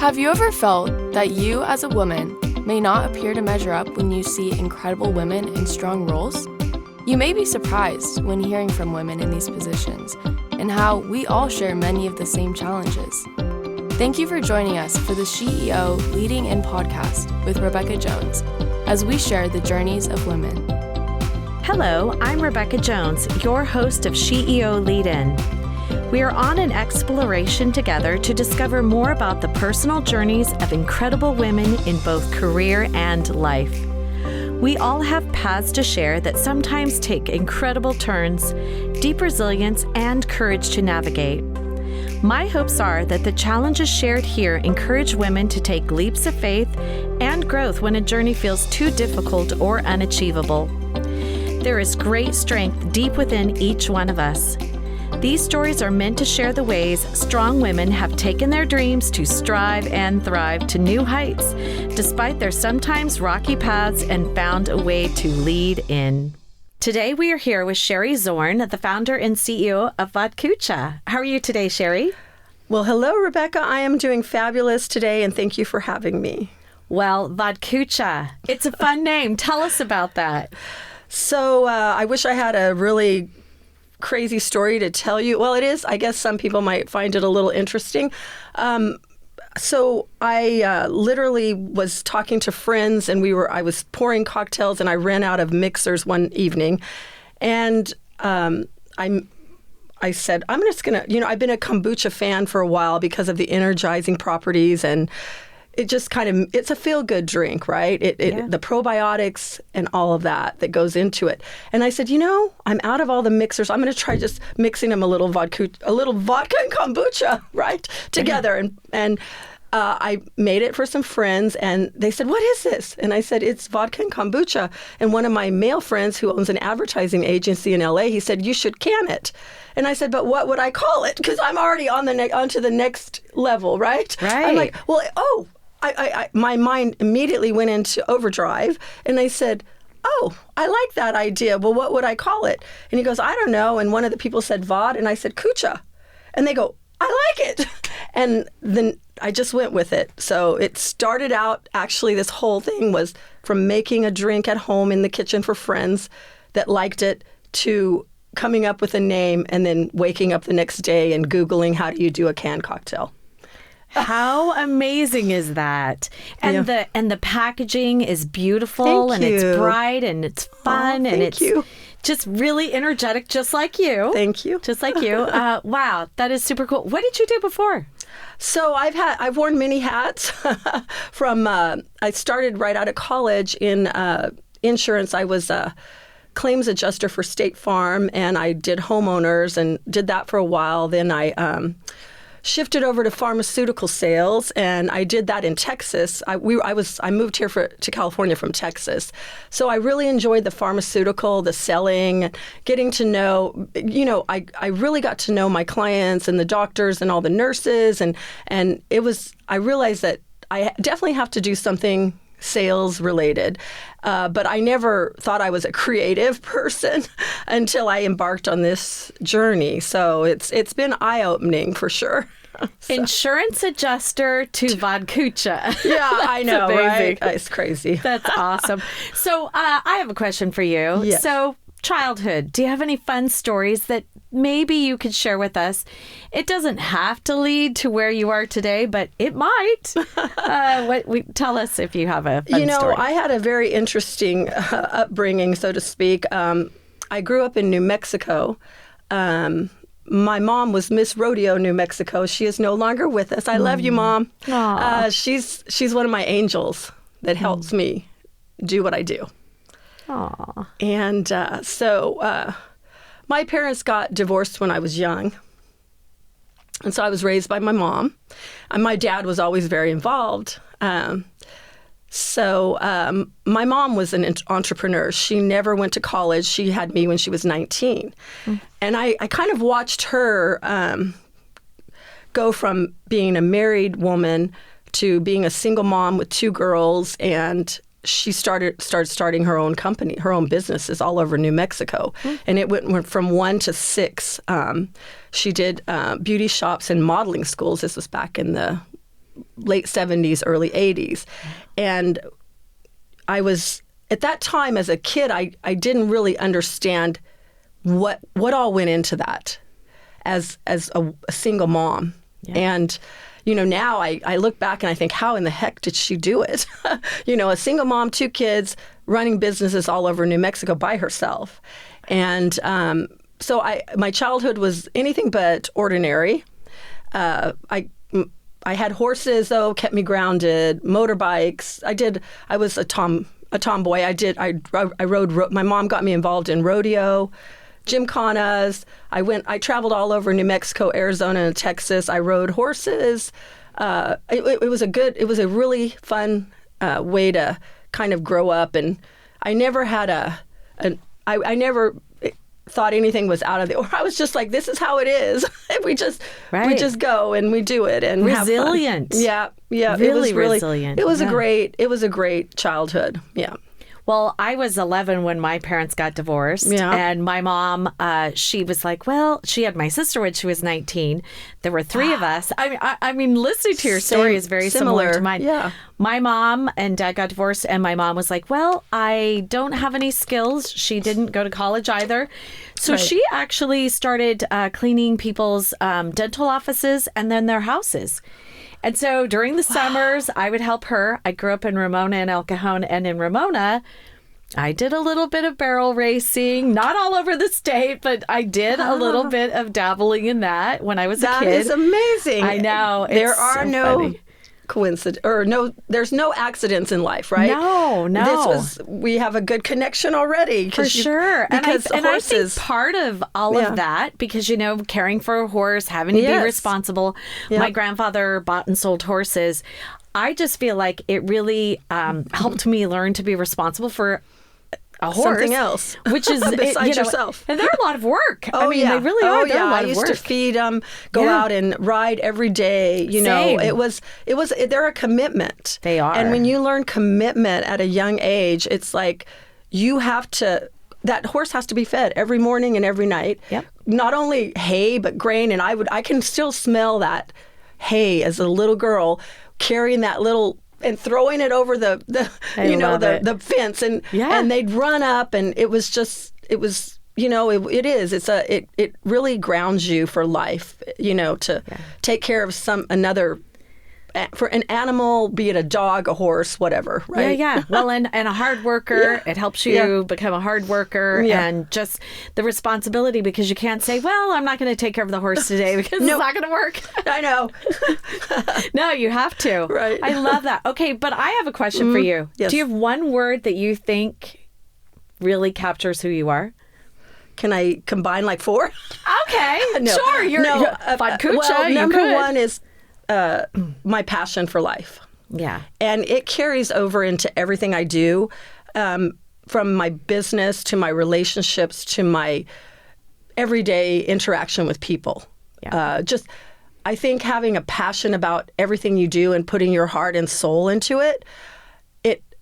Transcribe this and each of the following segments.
Have you ever felt that you as a woman may not appear to measure up when you see incredible women in strong roles? You may be surprised when hearing from women in these positions and how we all share many of the same challenges. Thank you for joining us for the SheEO Lead-In podcast with Rebecca Jones as we share the journeys of women. Hello, I'm Rebecca Jones, your host of SheEO Lead-In. We are on an exploration together to discover more about the personal journeys of incredible women in both career and life. We all have paths to share that sometimes take incredible turns, deep resilience, and courage to navigate. My hopes are that the challenges shared here encourage women to take leaps of faith and growth when a journey feels too difficult or unachievable. There is great strength deep within each one of us. These stories are meant to share the ways strong women have taken their dreams to strive and thrive to new heights, despite their sometimes rocky paths, and found a way to lead in. Today we are here with Sherri Zorn, the founder and CEO of VodKucha. How are you today, Sherri? Well, hello, Rebecca. I am doing fabulous today, and thank you for having me. Well, VodKucha, it's a fun name. Tell us about that. So I wish I had a really crazy story to tell you. Well, it is. I guess some people might find it a little interesting. So I literally was talking to friends, and I was pouring cocktails, and I ran out of mixers one evening, and I said, I'm just gonna, I've been a kombucha fan for a while because of the energizing properties, and it just it's a feel-good drink, right? The probiotics and all of that goes into it. And I said, I'm out of all the mixers. I'm going to try just mixing them a little vodka and kombucha, right, together. And I made it for some friends, and they said, what is this? And I said, it's vodka and kombucha. And one of my male friends who owns an advertising agency in LA, he said, you should can it. And I said, but what would I call it? Because I'm already onto the next level, right? Right. I'm like, well, my mind immediately went into overdrive, and I said, oh, I like that idea. Well, what would I call it? And he goes, I don't know. And one of the people said Vod, and I said Kucha. And they go, I like it. And then I just went with it. So it started out, actually, this whole thing was from making a drink at home in the kitchen for friends that liked it to coming up with a name and then waking up the next day and Googling how do you do a canned cocktail. How amazing is that? And the packaging is beautiful, and it's bright, and it's fun, and it's just really energetic, just like you. Thank you. Just like you. Wow, that is super cool. What did you do before? So I've worn many hats. I started right out of college in insurance. I was a claims adjuster for State Farm, and I did homeowners and did that for a while. Then I shifted over to pharmaceutical sales, and I did that in Texas. I moved here to California from Texas, so I really enjoyed the pharmaceutical, the selling, getting to know. I really got to know my clients and the doctors and all the nurses, and I realized that I definitely have to do something sales related, but I never thought I was a creative person until I embarked on this journey. So it's been eye-opening for sure. So. Insurance adjuster to VodKucha. Yeah, I know, amazing. Right? It's crazy. That's awesome. So I have a question for you. Yes. So childhood, do you have any fun stories that maybe you could share with us? It doesn't have to lead to where you are today, but it might. Tell us if you have a fun story. I had a very interesting upbringing, so to speak. I grew up in New Mexico. My mom was Miss Rodeo, New Mexico. She is no longer with us. I love you, Mom. She's one of my angels that helps me do what I do. Aww. And so my parents got divorced when I was young. And so I was raised by my mom. And my dad was always very involved. So my mom was an entrepreneur. She never went to college. She had me when she was 19. And I kind of watched her go from being a married woman to being a single mom with two girls, and she started starting her own company, her own businesses all over New Mexico. And it went from 1 to 6. She did beauty shops and modeling schools. This was back in the late 70s, early 80s. And I was, at that time as a kid, I didn't really understand what all went into that as a single mom. Yeah. And, now I look back and I think, how in the heck did she do it? A single mom, 2 kids, running businesses all over New Mexico by herself. And so my childhood was anything but ordinary. I had horses, though, kept me grounded, motorbikes. I was a tomboy. I rode, my mom got me involved in rodeo, gymkhanas. I traveled all over New Mexico, Arizona, and Texas. I rode horses. It was a really fun way to kind of grow up. And I never had I never thought anything was out of the, or I was just like, this is how it is. we just go and we do it and resilient. Have fun. Yeah. Really resilient. It was a great childhood. Yeah. Well, I was 11 when my parents got divorced. Yeah. And my mom, she was like, well, she had my sister when she was 19. There were 3 of us. I mean, listening to your story is very similar to mine. Yeah. My mom and dad got divorced, and my mom was like, well, I don't have any skills. She didn't go to college either. So she actually started cleaning people's dental offices and then their houses. And so during the summers, I would help her. I grew up in Ramona and El Cajon, and in Ramona, I did a little bit of barrel racing, not all over the state, but I did a little bit of dabbling in that when I was a kid. That is amazing. I know. There are no coincidence there's no accidents in life, right? No. We have a good connection already. For sure. Because and I think part of all of that, because, caring for a horse, having to be responsible. Yep. My grandfather bought and sold horses. I just feel like it really helped me learn to be responsible for a horse. Something else. Which is besides yourself. And they're a lot of work. They really are. They're a lot of work. I used to feed them, go out and ride every day. Same. They're a commitment. They are. And when you learn commitment at a young age, it's like that horse has to be fed every morning and every night. Yep. Not only hay, but grain. And I can still smell that hay as a little girl carrying that little and throwing it over the fence and they'd run up and it really grounds you for life, to take care of for an animal, be it a dog, a horse, whatever, right? Yeah. Well, and a hard worker, it helps you become a hard worker and just the responsibility, because you can't say, well, I'm not going to take care of the horse today because it's not going to work. I know. No, you have to. Right. I love that. Okay, but I have a question for you. Yes. Do you have one word that you think really captures who you are? Can I combine like 4? Okay. Sure. You're VodKucha. Well, number 1 is my passion for life. Yeah. And it carries over into everything I do, from my business to my relationships to my everyday interaction with people. Yeah. I think having a passion about everything you do and putting your heart and soul into it,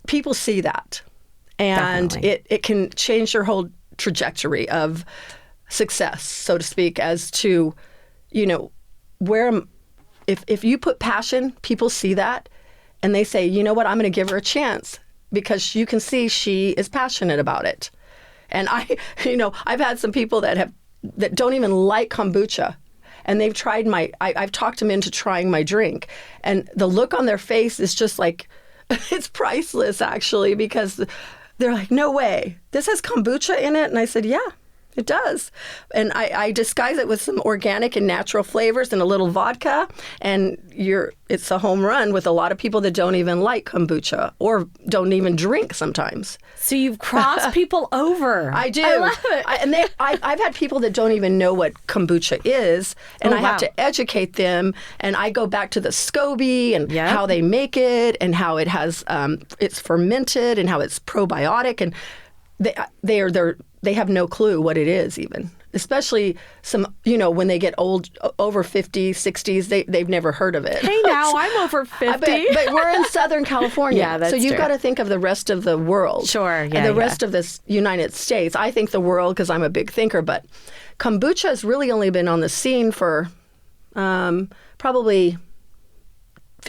people see that. And it can change your whole trajectory of success, so to speak, as to, where if you put passion, people see that and they say, you know what, I'm going to give her a chance because you can see she is passionate about it. And I've had some people that don't even like kombucha, and they've tried I've talked them into trying my drink, and the look on their face is just like, it's priceless actually, because they're like, no way, this has kombucha in it. And I said, yeah. It does. And I disguise it with some organic and natural flavors and a little vodka. And it's a home run with a lot of people that don't even like kombucha or don't even drink sometimes. So you've crossed people over. I do. I love it. I've had people that don't even know what kombucha is. And I have to educate them. And I go back to the SCOBY and how they make it and how it has, it's fermented and how it's probiotic. And they have no clue what it is even, especially some, when they get old, over 50, 60s, they've never heard of it. Hey, now I'm over 50. But we're in Southern California. Yeah, that's so you've true. got to think of the rest of the world. Sure, yeah. And the rest of this United States. I think the world because I'm a big thinker, but kombucha has really only been on the scene for probably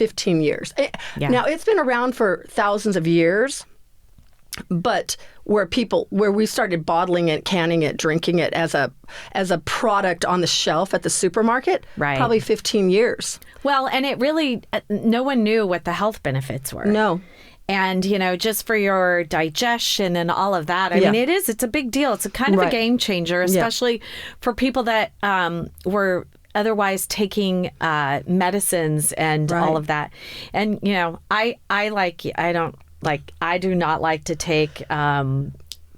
15 years. Yeah. Now, it's been around for thousands of years, but where we started bottling it, canning it, drinking it as a product on the shelf at the supermarket, Right. probably 15 years. Well, and it really, no one knew what the health benefits were. No. And, just for your digestion and all of that, I mean, it's a big deal. It's a kind of a game changer, especially for people that were otherwise taking medicines and all of that. And, I do not like to take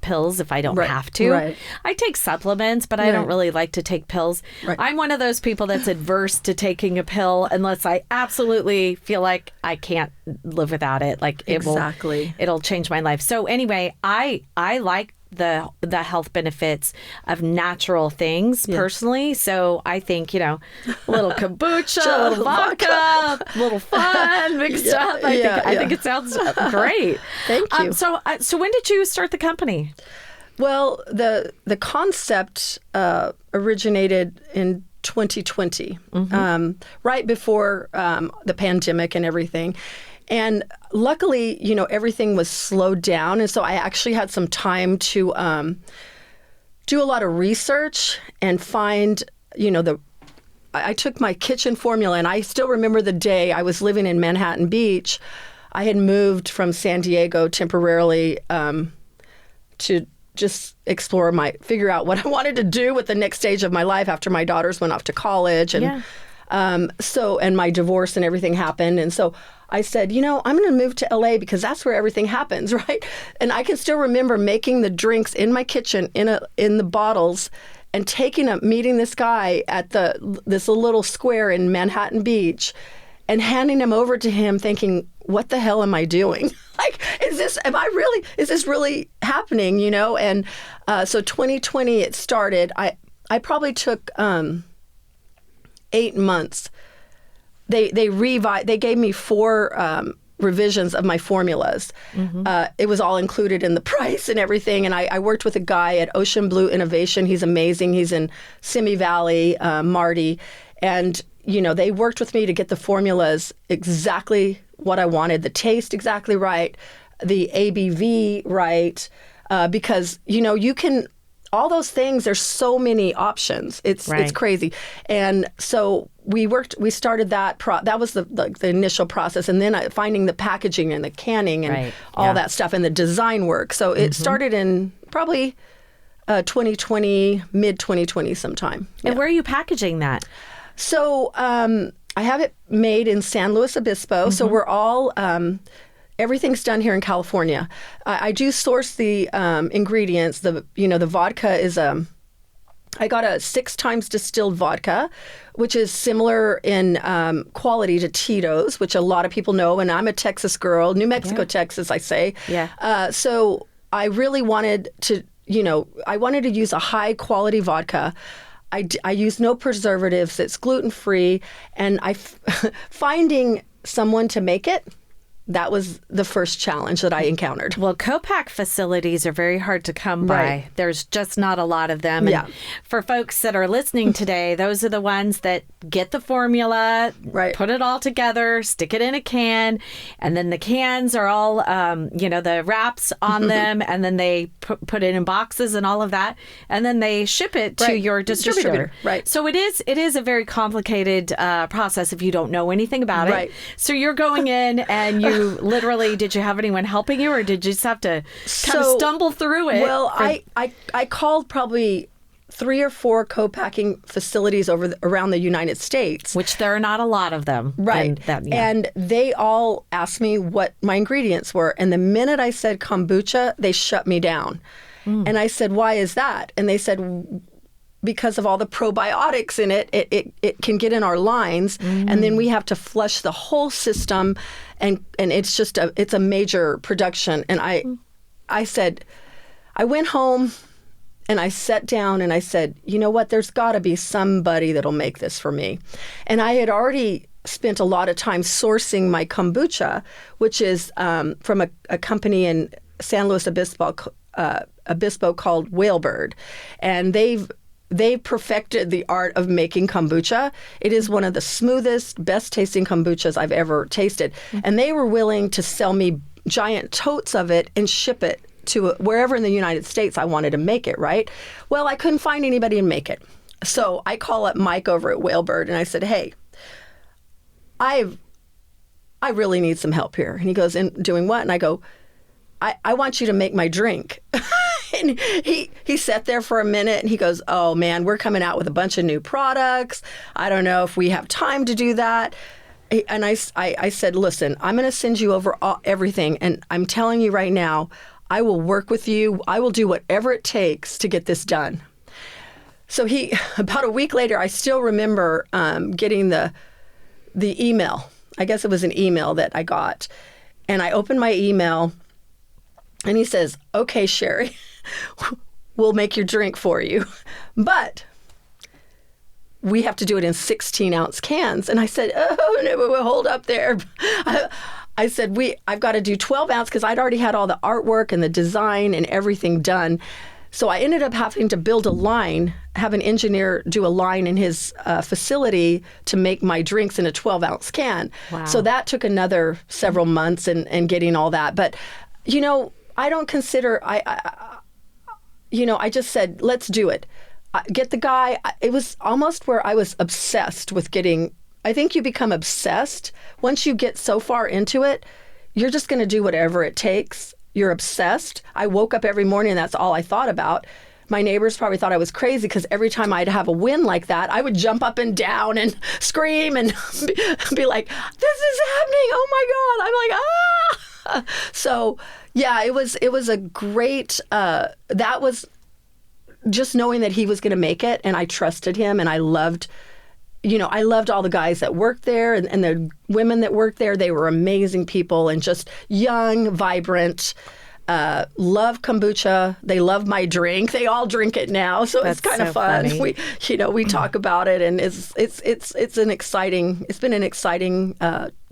pills if I don't have to. Right. I take supplements, but I don't really like to take pills. Right. I'm one of those people that's adverse to taking a pill unless I absolutely feel like I can't live without it. Like it'll change my life. So anyway, I like the health benefits of natural things personally. So I think, a little kombucha, a little vodka, a little fun mixed up. I think it sounds great. Thank you. So when did you start the company? Well, the concept originated in 2020, right before the pandemic and everything. And luckily, everything was slowed down. And so I actually had some time to do a lot of research and find, I took my kitchen formula, and I still remember the day I was living in Manhattan Beach. I had moved from San Diego temporarily to just figure out what I wanted to do with the next stage of my life after my daughters went off to college. And and my divorce and everything happened. And so I said, I'm going to move to LA because that's where everything happens, right? And I can still remember making the drinks in my kitchen in the bottles and meeting this guy at this little square in Manhattan Beach and handing them over to him thinking, what the hell am I doing? Is this really happening, And so 2020 it started. I probably took 8 months. They gave me 4 revisions of my formulas. It was all included in the price and everything. And I worked with a guy at Ocean Blue Innovation. He's amazing. He's in Simi Valley, Marty. And, they worked with me to get the formulas exactly what I wanted, the taste exactly right, the ABV right, because, you can... all those things, there's so many options. It's crazy. And so we started that. That was the initial process. And then finding the packaging and the canning and all that stuff and the design work. So it started in probably 2020, mid 2020 sometime. And where are you packaging that? So I have it made in San Luis Obispo. So we're all... everything's done here in California. I do source the ingredients. The vodka is I got a 6 times distilled vodka, which is similar in quality to Tito's, which a lot of people know. And I'm a Texas girl, New Mexico, Texas, I say. Yeah. So I really wanted to, use a high quality vodka. I use no preservatives. It's gluten free, and finding someone to make it. That was the first challenge that I encountered. Well, co-pack facilities are very hard to come by. Right. There's just not a lot of them. And for folks that are listening today, those are the ones that get the formula, put it all together, stick it in a can, and then the cans are all, the wraps on them, and then they put it in boxes and all of that, and then they ship it to your distributor. Right. So it is a very complicated process if you don't know anything about it. Right. So you're going in and you literally, did you have anyone helping you, or did you just have to kind of stumble through it? Well, I called probably 3 or 4 co-packing facilities around the United States. Which there are not a lot of them. Right. And they all asked me what my ingredients were. And the minute I said kombucha, they shut me down. And I said, why is that? And they said, because of all the probiotics in it, it can get in our lines, and then we have to flush the whole system, and it's just it's a major production. And I said, I went home and I sat down and I said, you know what, there's got to be somebody that'll make this for me. And I had already spent a lot of time sourcing my kombucha, which is from a company in San Luis Obispo called Whalebird, and they perfected the art of making kombucha. It is one of the smoothest, best tasting kombuchas I've ever tasted. And they were willing to sell me giant totes of it and ship it to wherever in the United States I wanted to make it, right? Well, I couldn't find anybody to make it. So I call up Mike over at Whalebird and I said, hey, I really need some help here. And he goes, in doing what? And I go, I want you to make my drink. And he sat there for a minute and he goes, oh man, we're coming out with a bunch of new products. I don't know if we have time to do that. And I said, listen, I'm going to send you over everything. And I'm telling you right now, I will work with you. I will do whatever it takes to get this done. So about a week later, I still remember getting the email. I guess it was an email that I got. And I opened my email and he says, okay, Sherri, we'll make your drink for you. But we have to do it in 16-ounce cans. And I said, oh, no, hold up there. I said, I've got to do 12-ounce because I'd already had all the artwork and the design and everything done. So I ended up having to build a line, have an engineer do a line in his facility to make my drinks in a 12-ounce can. Wow. So that took another several months and getting all that. But, I don't consider, I just said, let's do it. Get the guy. It was almost where I was obsessed with getting, I think you become obsessed. Once you get so far into it, you're just going to do whatever it takes. You're obsessed. I woke up every morning and that's all I thought about. My neighbors probably thought I was crazy because every time I'd have a win like that, I would jump up and down and scream and be like, this is happening. Oh my God. I'm like, ah. So yeah, it was a great, that was just knowing that he was going to make it. And I trusted him and I loved all the guys that worked there and the women that worked there. They were amazing people and just young, vibrant, love kombucha. They love my drink. They all drink it now. So That's it's kind so of fun. funny. We talk about it and it's been an exciting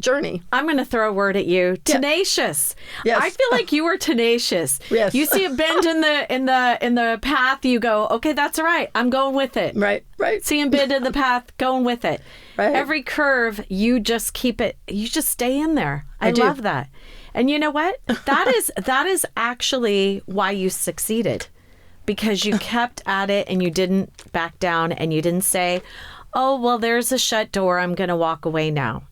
journey. I'm going to throw a word at you. Tenacious. Yes. I feel like you were tenacious. Yes. You see a bend in the path, you go, okay, that's all right. I'm going with it. Right. See a bend in the path, going with it. Right. Every curve, you just keep it. You just stay in there. I do. love that. And you know what? That is actually why you succeeded, because you kept at it and you didn't back down and you didn't say, "Oh, well, there's a shut door. I'm going to walk away now."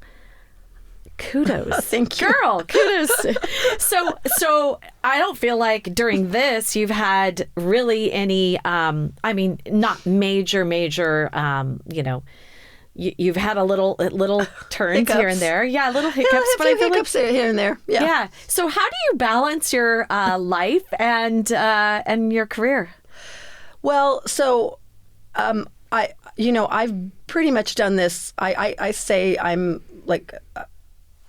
Kudos. Thank you. Girl, kudos. So I don't feel like during this you've had really any, not major, you've had a little turns Hiccups. here and there. Yeah, little hiccups. But I feel hiccups here and there. Yeah. Yeah. So how do you balance your life and your career? Well, so I've pretty much done this. I say I'm like,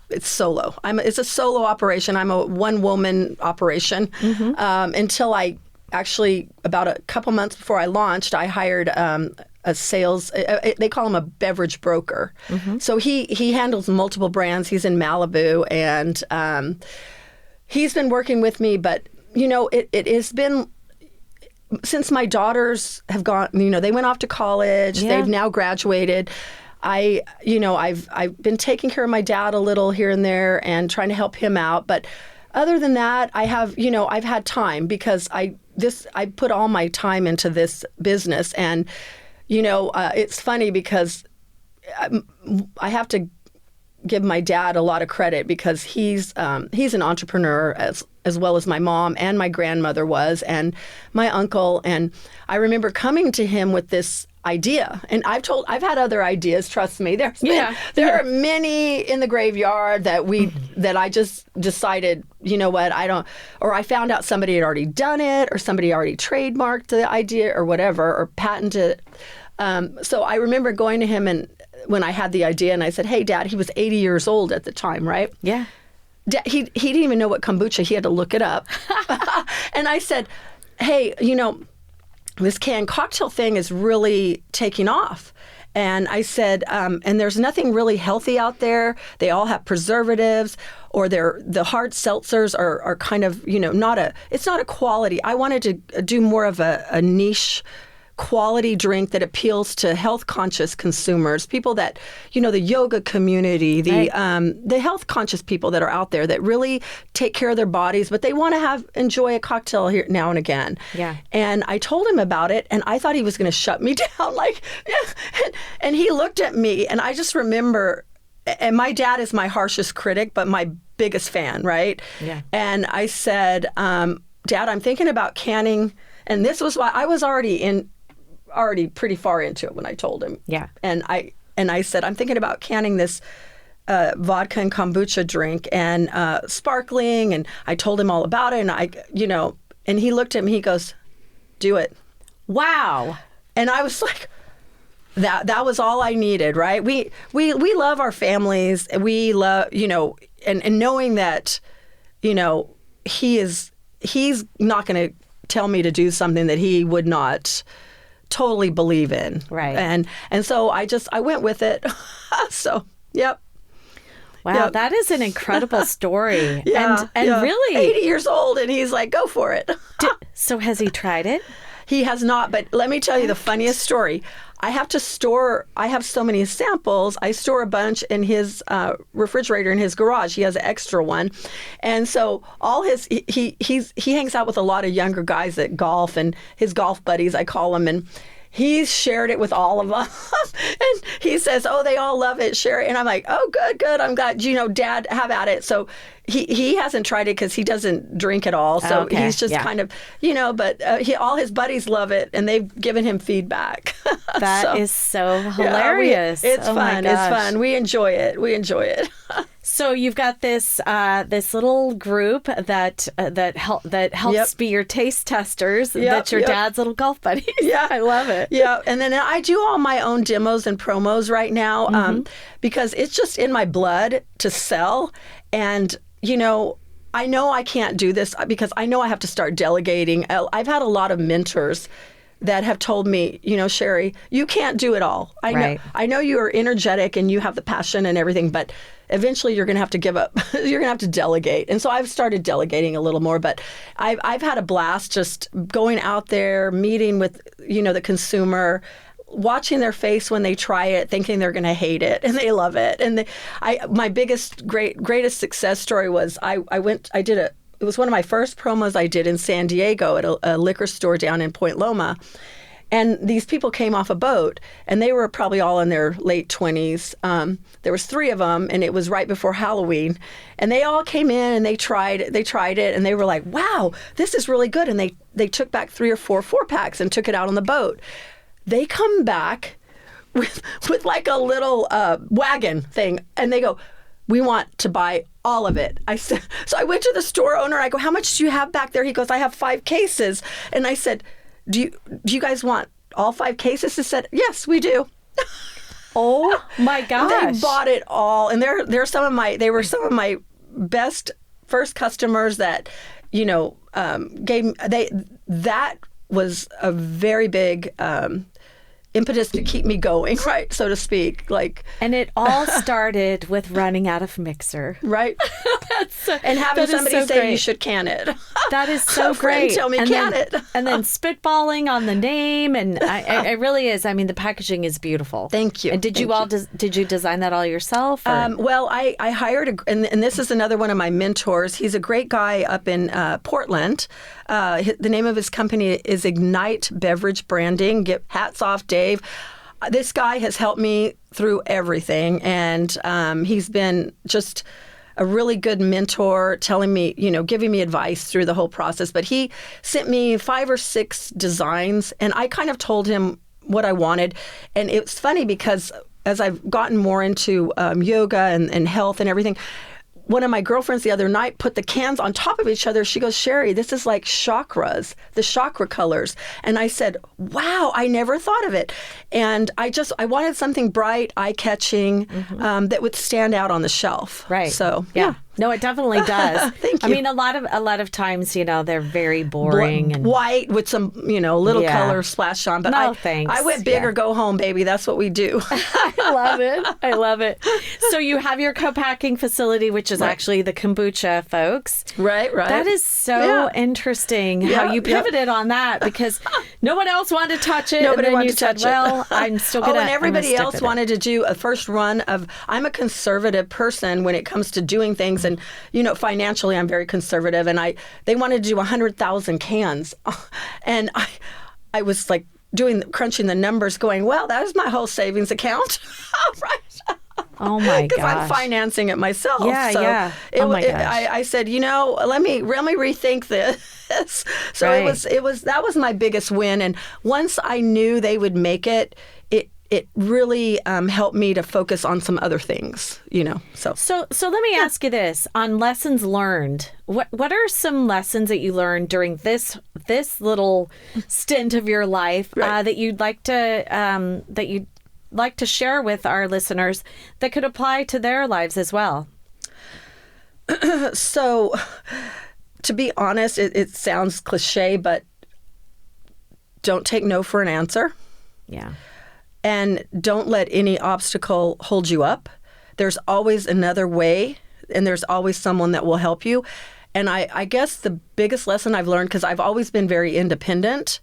it's solo. It's a solo operation. I'm a one-woman operation. Until I actually, about a couple months before I launched, I hired a sales, they call him a beverage broker. So he handles multiple brands. He's in Malibu and he's been working with me, but it has been, since my daughters have gone, they went off to college, they've now graduated. I've been taking care of my dad a little here and there and trying to help him out. But other than that, I've had time because I put all my time into this business. And, it's funny because I have to give my dad a lot of credit because he's an entrepreneur as well as my mom and my grandmother was, and my uncle. And I remember coming to him with this idea, and I've had other ideas. Trust me, there are many in the graveyard that I just decided, what, I found out somebody had already done it, or somebody already trademarked the idea, or whatever, or patented it. So I remember going to him and when I had the idea, and I said, "Hey, Dad," he was 80 years old at the time, right? Yeah. He didn't even know what kombucha. He had to look it up. And I said, "Hey, this canned cocktail thing is really taking off." And I said, and there's nothing really healthy out there. They all have preservatives, or the hard seltzers are kind of, it's not a quality. I wanted to do more of a niche quality drink that appeals to health conscious consumers, people that, the yoga community, the health conscious people that are out there that really take care of their bodies, but they want to enjoy a cocktail here now and again. Yeah. And I told him about it, and I thought he was going to shut me down. And he looked at me, and I just remember, and my dad is my harshest critic, but my biggest fan, right? Yeah. And I said, Dad, I'm thinking about canning, and this was why I was already pretty far into it when I told him. Yeah. And I said, I'm thinking about canning this vodka and kombucha drink and sparkling, and I told him all about it, and and he looked at me, he goes, do it. Wow. And I was like, that was all I needed, right? We love our families, and we love, and knowing that, he's not going to tell me to do something that he would not totally believe in. Right. And so I went with it. So, yep. Wow, Yep. that is an incredible story. Yeah, and yeah. really 80 years old, and he's like, go for it. So has he tried it? He has not, but let me tell you the funniest story. I have so many samples. I store a bunch in his refrigerator in his garage. He has an extra one. And so he hangs out with a lot of younger guys that golf, and his golf buddies, I call them, and he's shared it with all of them. And he says, oh, they all love it, Sherri. And I'm like, oh, good. I'm glad, Dad, have at it. So he hasn't tried it because he doesn't drink at all. So he's just kind of, but all his buddies love it, and they've given him feedback. That is so hilarious. It's fun. It's fun. We enjoy it. So you've got this little group that helps be your taste testers. That's your dad's little golf buddies. Yeah, I love it. Yeah, and then I do all my own demos and promos right now because it's just in my blood to sell. And I know I can't do this because I know I have to start delegating. I've had a lot of mentors that have told me, Sherri, you can't do it all. I know you are energetic and you have the passion and everything, but eventually you're going to have to give up. You're going to have to delegate. And so I've started delegating a little more, but I've had a blast just going out there, meeting with, the consumer, watching their face when they try it, thinking they're going to hate it, and they love it. And my greatest success story was it was one of my first promos I did in San Diego at a liquor store down in Point Loma. And these people came off a boat, and they were probably all in their late 20s. There was 3 of them, and it was right before Halloween. And they all came in, and they tried it, and they were like, wow, this is really good. And they took back 3 or 4 4-packs and took it out on the boat. They come back with like a little wagon thing, and they go, we want to buy all of it. So I went to the store owner. I go, how much do you have back there? He goes, I have 5 cases. And I said, do you guys want all 5 cases? He said, yes, we do. Oh my gosh. They bought it all. And they were some of my best first customers that, that was a very big impetus to keep me going, right, so to speak. And it all started with running out of mixer, right? And having somebody say great. You should can it. That is so great. Tell me can it. And then spitballing on the name, and it really is. I mean, the packaging is beautiful. Thank you. And did you design that all yourself? Well, I hired and this is another one of my mentors. He's a great guy up in Portland. The name of his company is Ignite Beverage Branding. Hats off, Dave. This guy has helped me through everything, and he's been just a really good mentor, telling me, giving me advice through the whole process. But he sent me 5 or 6 designs, and I kind of told him what I wanted. And it's funny because as I've gotten more into yoga and health and everything, one of my girlfriends the other night put the cans on top of each other. She goes, Sherri, this is like chakras, the chakra colors. And I said, wow, I never thought of it. And I wanted something bright, eye-catching, that would stand out on the shelf. Right. So, yeah. No, it definitely does. Thank you. I mean, a lot of times, they're very boring and white with some, little Yeah. color splashed on. But No, thanks. I went big Yeah. or go home, baby. That's what we do. I love it. I love it. So you have your co-packing facility, which is actually the kombucha, folks. Right. That is so Yeah. interesting how Yeah, you yeah. pivoted on that because no one else wanted to touch it. Nobody and then wanted you to said, touch well, it. I'm still going to. and everybody else wanted to do a first run of. I'm a conservative person when it comes to doing things, and financially, I'm very conservative, and they wanted to do 100,000 cans, and I was like crunching the numbers, going, well, that is my whole savings account, right? Oh my Because I'm gosh. financing it myself. Yeah, so yeah. Oh my gosh. I said, let me rethink this. So Right. that was my biggest win. And once I knew they would make it, it really helped me to focus on some other things, So let me ask you this on lessons learned. What are some lessons that you learned during this little stint of your life Right. that you'd like to share with our listeners that could apply to their lives as well? So, to be honest, it sounds cliche, but don't take no for an answer. Yeah. And don't let any obstacle hold you up. There's always another way, and there's always someone that will help you. And I guess the biggest lesson I've learned, because I've always been very independent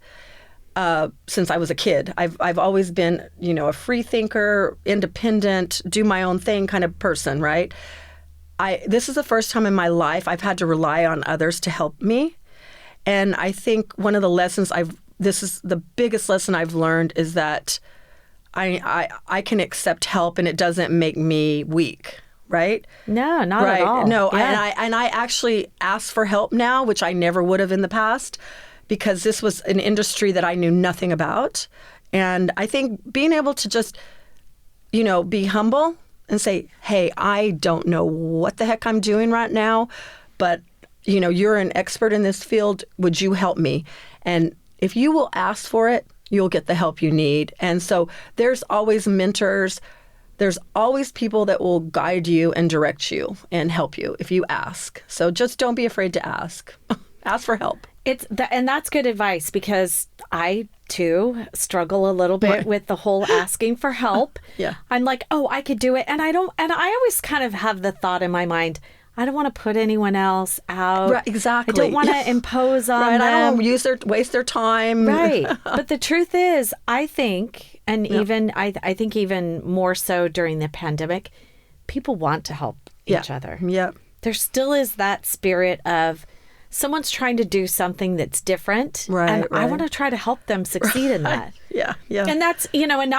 since I was a kid. I've always been, a free thinker, independent, do my own thing kind of person, right? This is the first time in my life I've had to rely on others to help me. And I think one of the lessons this is the biggest lesson I've learned is that I can accept help and it doesn't make me weak, right? No, not at all. No, Yeah. and I actually ask for help now, which I never would have in the past, because this was an industry that I knew nothing about. And I think being able to just, be humble and say, hey, I don't know what the heck I'm doing right now, but, you're an expert in this field. Would you help me? And if you will ask for it, you'll get the help you need. And so there's always mentors. There's always people that will guide you and direct you and help you if you ask. So just don't be afraid to ask. Ask for help. And that's good advice because I too struggle a little bit with the whole asking for help. Yeah. I'm like, oh, I could do it. And I always kind of have the thought in my mind, I don't want to put anyone else out. Right, exactly. I don't want to impose on them. I don't want to waste their time. Right. But the truth is, I think, and even I think even more so during the pandemic, people want to help each other. Yeah. There still is that spirit of someone's trying to do something that's different. Right, and I right. want to try to help them succeed in that. Yeah. Yeah. And that's, and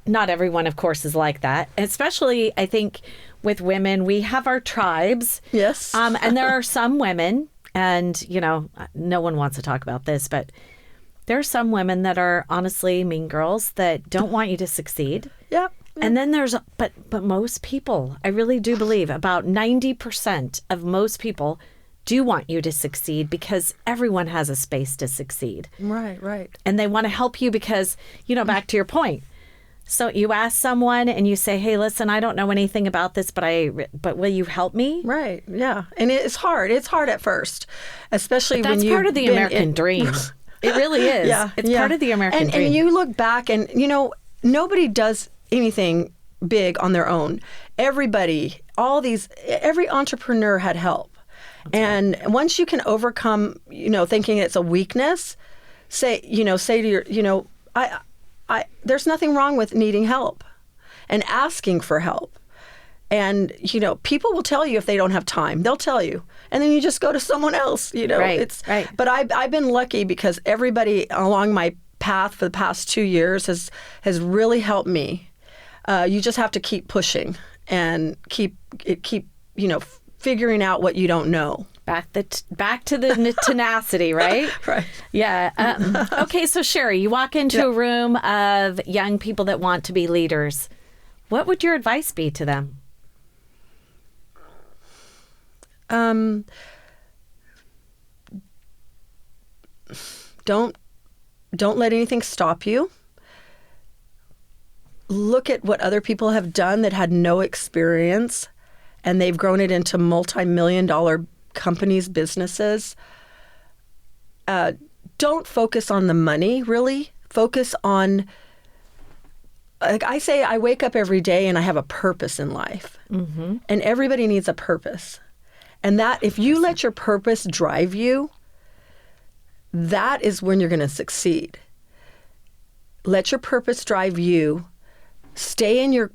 not everyone, of course, is like that. Especially, I think, with women, we have our tribes. Yes. And there are some women, and, no one wants to talk about this, but there are some women that are honestly mean girls that don't want you to succeed. Yeah. And then but most people, I really do believe about 90% of most people do want you to succeed because everyone has a space to succeed. Right. And they want to help you because, back to your point. So you ask someone and you say, hey, listen, I don't know anything about this, but will you help me? Right. Yeah. And it's hard. It's hard at first, especially But when that's you part of the American dream. It really is. Yeah. It's part of the American dream. And you look back and, nobody does anything big on their own. Everybody, every entrepreneur had help. And once you can overcome, thinking it's a weakness, say to your, there's nothing wrong with needing help and asking for help. And, people will tell you if they don't have time, they'll tell you. And then you just go to someone else, Right, right. But I've been lucky because everybody along my path for the past 2 years has really helped me. You just have to keep pushing and keep figuring out what you don't know. Back to the tenacity, right? Right. Yeah. Okay, so Sherri, you walk into a room of young people that want to be leaders. What would your advice be to them? Don't let anything stop you. Look at what other people have done that had no experience and they've grown it into multi-million-dollar companies, businesses. Don't focus on the money, really. Focus on, like I say, I wake up every day and I have a purpose in life. Mm-hmm. And everybody needs a purpose. And that, if you let your purpose drive you, that is when you're going to succeed. Let your purpose drive you. Stay in your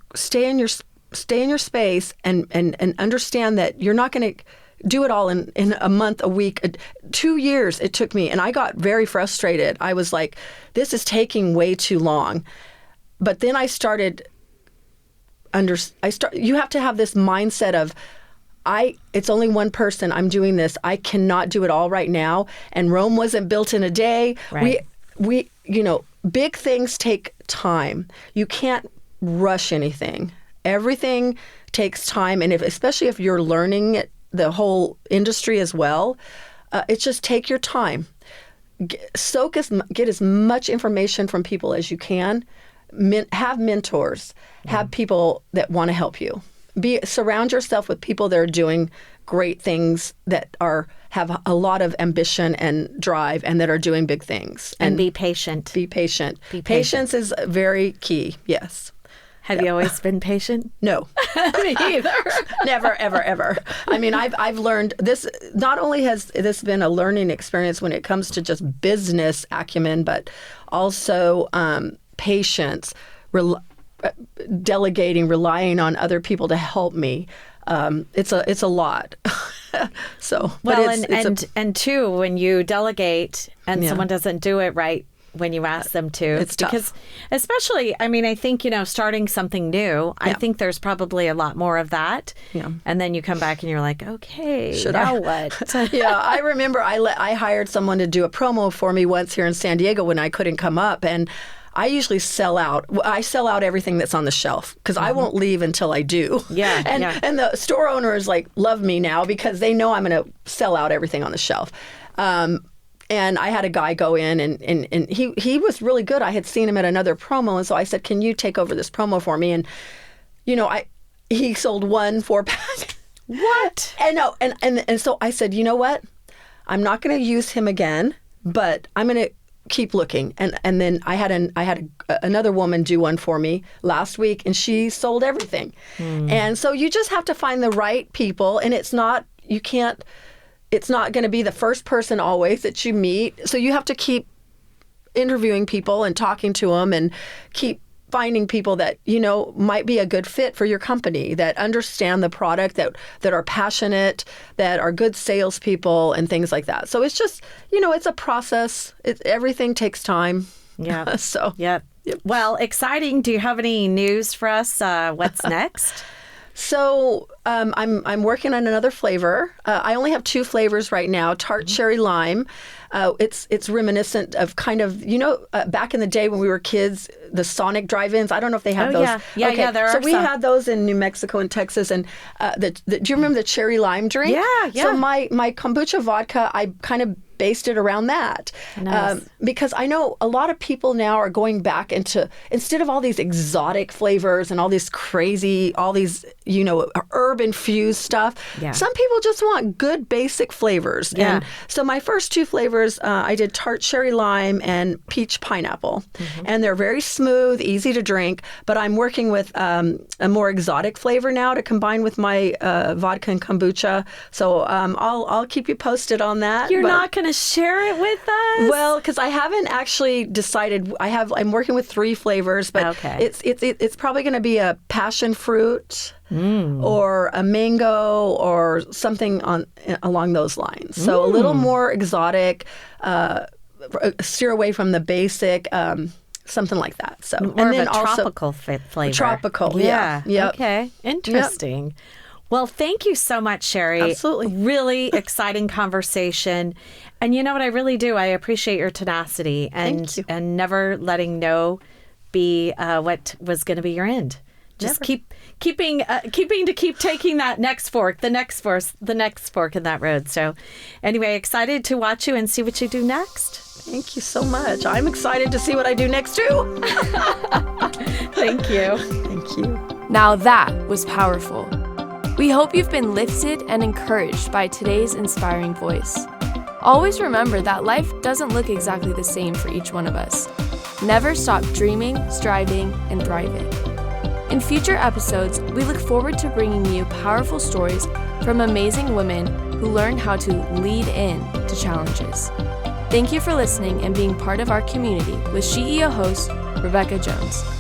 space and understand that you're not going to do it all in a month, a week, 2 years it took me. And I got very frustrated. I was like, this is taking way too long. But then I started, you have to have this mindset of, it's only one person. I'm doing this. I cannot do it all right now. And Rome wasn't built in a day. Right. We big things take time. You can't rush anything. Everything takes time. And especially if you're learning it, the whole industry as well, it's just take your time. Get as much information from people as you can. Have mentors. Have people that want to help you. Surround yourself with people that are doing great things, that have a lot of ambition and drive, and that are doing big things. And be patient. Be patient. Patience is very key. Yes. Have you always been patient? No. Me either. Never, ever, ever. I mean, I've learned this. Not only has this been a learning experience when it comes to just business acumen, but also patience, delegating, relying on other people to help me. It's a lot. So, well, and too, when you delegate and someone doesn't do it right when you ask them to, it's because tough. Especially, I mean, I think, starting something new, I think there's probably a lot more of that. Yeah. And then you come back and you're like, okay, what? Yeah, I remember I hired someone to do a promo for me once here in San Diego when I couldn't come up, and I usually sell out. I sell out everything that's on the shelf because I won't leave until I do. Yeah, and the store owners love me now because they know I'm going to sell out everything on the shelf. And I had a guy go in and he was really good. I had seen him at another promo, and so I said, "Can you take over this promo for me?" And he sold 1 4-pack. What? And no, and so I said, "You know what? I'm not going to use him again, but I'm going to keep looking." And then I had another woman do one for me last week, and she sold everything. And so you just have to find the right people, and it's not going to be the first person always that you meet. So you have to keep interviewing people and talking to them, and keep finding people that might be a good fit for your company, that understand the product, that are passionate, that are good salespeople, and things like that. So it's just it's a process. Everything takes time. Yeah. So Yep. Well, exciting. Do you have any news for us? What's next? So I'm working on another flavor. I only have 2 flavors right now: tart cherry lime. It's reminiscent of kind of back in the day when we were kids, the Sonic drive-ins. I don't know if they have those. Yeah. Okay. There are so we some. had those in New Mexico and Texas. And do you remember the cherry lime drink? Yeah. So my kombucha vodka, I kind of based it around that. Nice. Because I know a lot of people now are going back into, instead of all these exotic flavors and all these crazy, all these, herb infused stuff, some people just want good basic flavors. Yeah. And so my first 2 flavors, I did tart cherry lime and peach pineapple. And they're very smooth, easy to drink, but I'm working with a more exotic flavor now to combine with my vodka and kombucha. So I'll keep you posted on that. You're not going to share it with us? Well, because I haven't actually decided. I'm working with 3 flavors, but it's probably going to be a passion fruit or a mango or something along those lines. So a little more exotic, steer away from the basic. Something like that. So more and then of a tropical flavor. Tropical, yeah. Yep. Okay, interesting. Yep. Well, thank you so much, Sherri. Absolutely. Really exciting conversation. And you know what I really do? I appreciate your tenacity and never letting no be what was going to be your end. Just keeping taking that next fork, the next fork in that road. So anyway, excited to watch you and see what you do next. Thank you so much. I'm excited to see what I do next too. Thank you. Thank you. Now that was powerful. We hope you've been lifted and encouraged by today's inspiring voice. Always remember that life doesn't look exactly the same for each one of us. Never stop dreaming, striving, and thriving. In future episodes, we look forward to bringing you powerful stories from amazing women who learn how to lead in to challenges. Thank you for listening and being part of our community with SheEO host, Rebecca Jones.